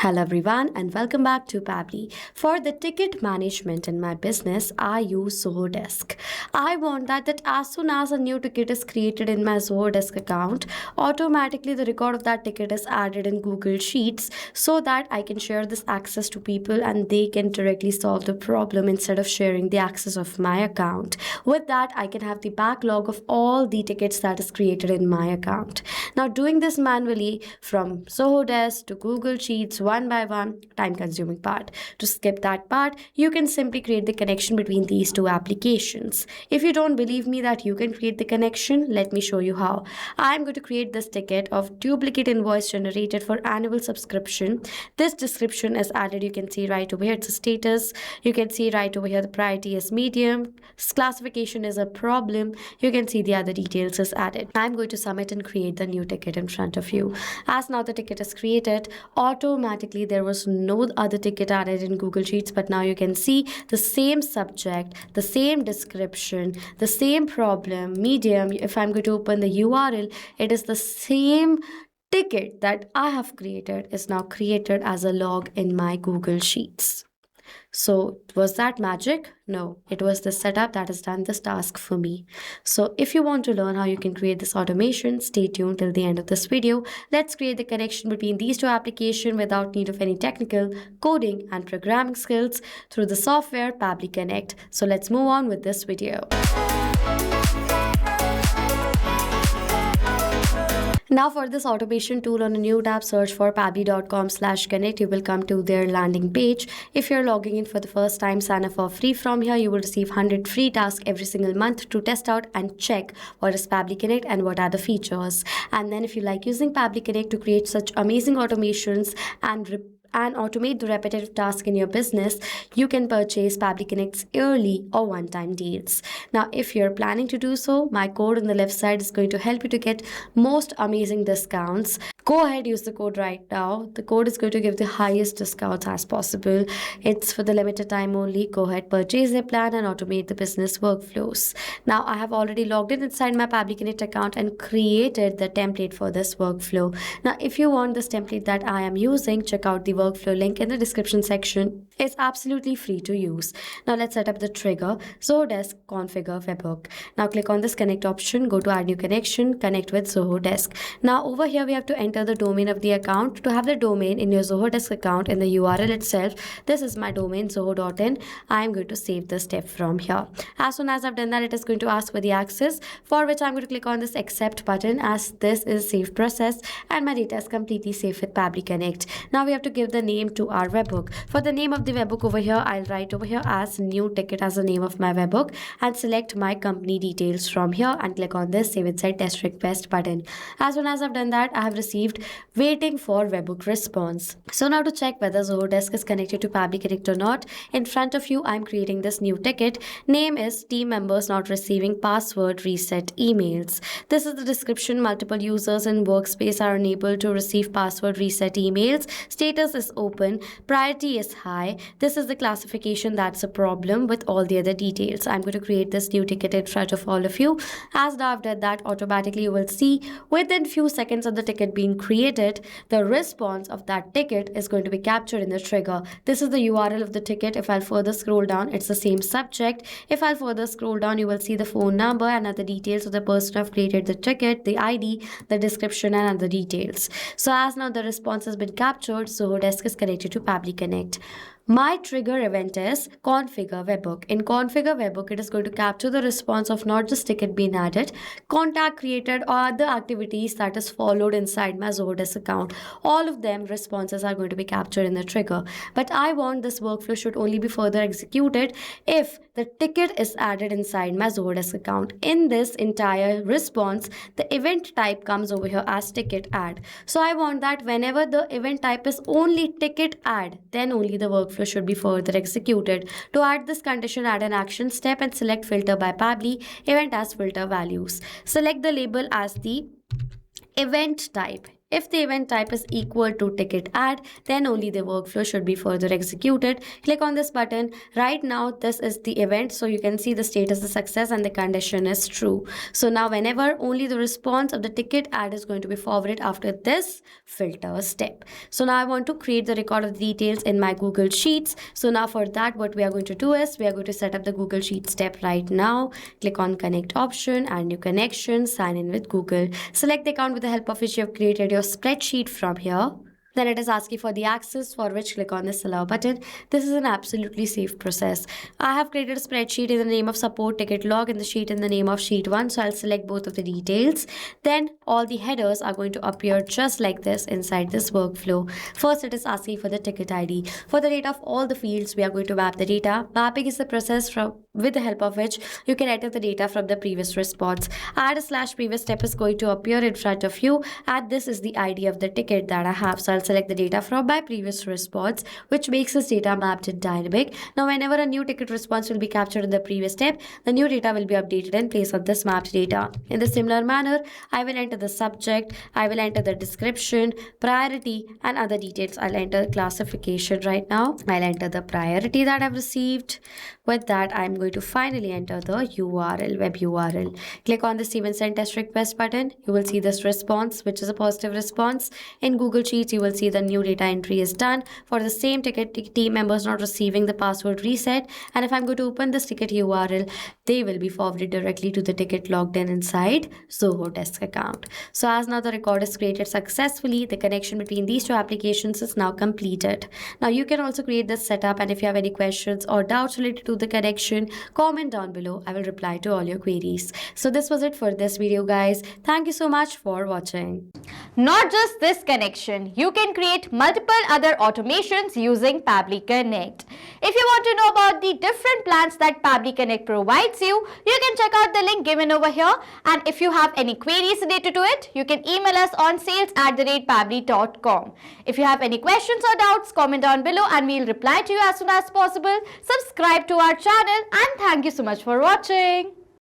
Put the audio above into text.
Hello everyone and welcome back to Pabbly. For the ticket management in my business, I use Zoho Desk. I want that as soon as a new ticket is created in my Zoho Desk account, automatically the record of that ticket is added in Google Sheets so that I can share this access to people and they can directly solve the problem instead of sharing the access of my account. With that, I can have the backlog of all the tickets that is created in my account. Now, doing this manually from Zoho Desk to Google Sheets one by one, time consuming part. To skip that part, you can simply create the connection between these two applications. If you don't believe me that you can create the connection, let me show you how. I'm going to create this ticket of duplicate invoice generated for annual subscription. This description is added. You can see right over here, it's a status. You can see right over here, the priority is medium. Classification is a problem. You can see the other details is added. I'm going to submit and create the new ticket in front of you. As now the ticket is created, automatically there was no other ticket added in Google Sheets, but now you can see the same subject, the same description, the same problem, medium. If I'm going to open the URL, it is the same ticket that I have created is now created as a log in my Google Sheets. So was that magic? No, it was the setup that has done this task for me. So if you want to learn how you can create this automation, stay tuned till the end of this video. Let's create the connection between these two applications without need of any technical, coding and programming skills through the software Pabbly Connect. So let's move on with this video. Now for this automation tool on a new tab, search for pabbly.com/connect. You will come to their landing page. If you're logging in for the first time, sign up for free from here. You will receive 100 free tasks every single month to test out and check what is Pabbly Connect and what are the features. And then if you like using Pabbly Connect to create such amazing automations and automate the repetitive task in your business, you can purchase Pabbly Connect's yearly or one-time deals. Now, if you're planning to do so, my code on the left side is going to help you to get most amazing discounts. Go ahead, use the code right now. The code is going to give the highest discounts as possible. It's for the limited time only. Go ahead, purchase a plan and automate the business workflows. Now, I have already logged in inside my Pabbly Connect account and created the template for this workflow. Now, if you want this template that I am using, check out the workflow link in the description section. It's absolutely free to use. Now, let's set up the trigger. Zoho Desk configure webhook. Now, click on this connect option. Go to add new connection. Connect with Zoho Desk. Now, over here, we have to enter the domain of the account. To have the domain in your Zoho Desk account in the URL itself, this is my domain zoho.in. I am going to save this step from here. As soon as I've done that, it is going to ask for the access, for which I'm going to click on this accept button, as this is saved process and my data is completely safe with Pabbly Connect. Now we have to give the name to our webhook. For the name of the webhook over here, I'll write over here as new ticket as the name of my webhook and select my company details from here and click on this save inside test request button. As soon as I've done that, I have received waiting for webhook response. So now to check whether Zoho Desk is connected to Pabbly Connect or not, in front of you, I'm creating this new ticket. Name is team members not receiving password reset emails. This is the description. Multiple users in Workspace are unable to receive password reset emails. Status is open. Priority is high. This is the classification that's a problem with all the other details. I'm going to create this new ticket in front of all of you. As now I've done that, automatically you will see within few seconds of the ticket being created, the response of that ticket is going to be captured in the trigger. This is the URL of the ticket. If I'll further scroll down, it's the same subject. If I'll further scroll down, you will see the phone number and other details of the person who have created the ticket, the ID, the description and other details. So as now the response has been captured, Zoho Desk is connected to Pabbly Connect. My trigger event is configure webhook. In configure webhook, it is going to capture the response of not just ticket being added, contact created or other activities that is followed inside my Zoho Desk account. All of them responses are going to be captured in the trigger. But I want this workflow should only be further executed if the ticket is added inside my Zoho Desk account. In this entire response, the event type comes over here as ticket add. So I want that whenever the event type is only ticket add, then only the workflow should be further executed. To add this condition, add an action step and select filter by Pabbly, event as filter values. Select the label as the event type. If the event type is equal to ticket add, then only the workflow should be further executed. Click on this button. Right now, this is the event, so you can see the status is success and the condition is true. So now whenever only the response of the ticket add is going to be forwarded after this filter step. So now I want to create the record of the details in my Google Sheets. So now for that, what we are going to do is we are going to set up the Google Sheets step right now. Click on connect option, add new connection, sign in with Google. Select the account with the help of which you have created your spreadsheet from here. Then it is asking for the access, for which click on this allow button. This is an absolutely safe process. I have created a spreadsheet in the name of support ticket log and the sheet in the name of sheet 1. So I'll select both of the details. Then all the headers are going to appear just like this inside this workflow. First, it is asking for the ticket ID. For the data of all the fields, we are going to map the data. Mapping is the process with the help of which you can enter the data from the previous response. Add a / previous step is going to appear in front of you, and this is the ID of the ticket that I have. So I'll select the data from my previous response, which makes this data mapped in dynamic. Now whenever a new ticket response will be captured in the previous step, the new data will be updated in place of this mapped data. In the similar manner, I will enter the subject, I will enter the description, priority, and other details. I'll enter classification right now. I'll enter the priority that I've received. With that, I'm going to finally enter the URL, web URL. Click on the Steven send test request button. You will see this response, which is a positive response. In Google Sheets, you will see the new data entry is done for the same ticket team members not receiving the password reset. And if I'm going to open this ticket URL, they will be forwarded directly to the ticket logged in inside Zoho Desk account. So as now the record is created successfully, the connection between these two applications is now completed. Now you can also create this setup, and if you have any questions or doubts related to the connection, comment down below. I will reply to all your queries. So this was it for this video, guys. Thank you so much for watching. Not just this connection, you can create multiple other automations using Pabbly Connect. If you want to know about the different plans that Pabbly Connect provides you can check out the link given over here. And if you have any queries related to it, you can email us on sales@pabbly.com. If you have any questions or doubts, comment down below and we'll reply to you as soon as possible. Subscribe to our channel, and thank you so much for watching.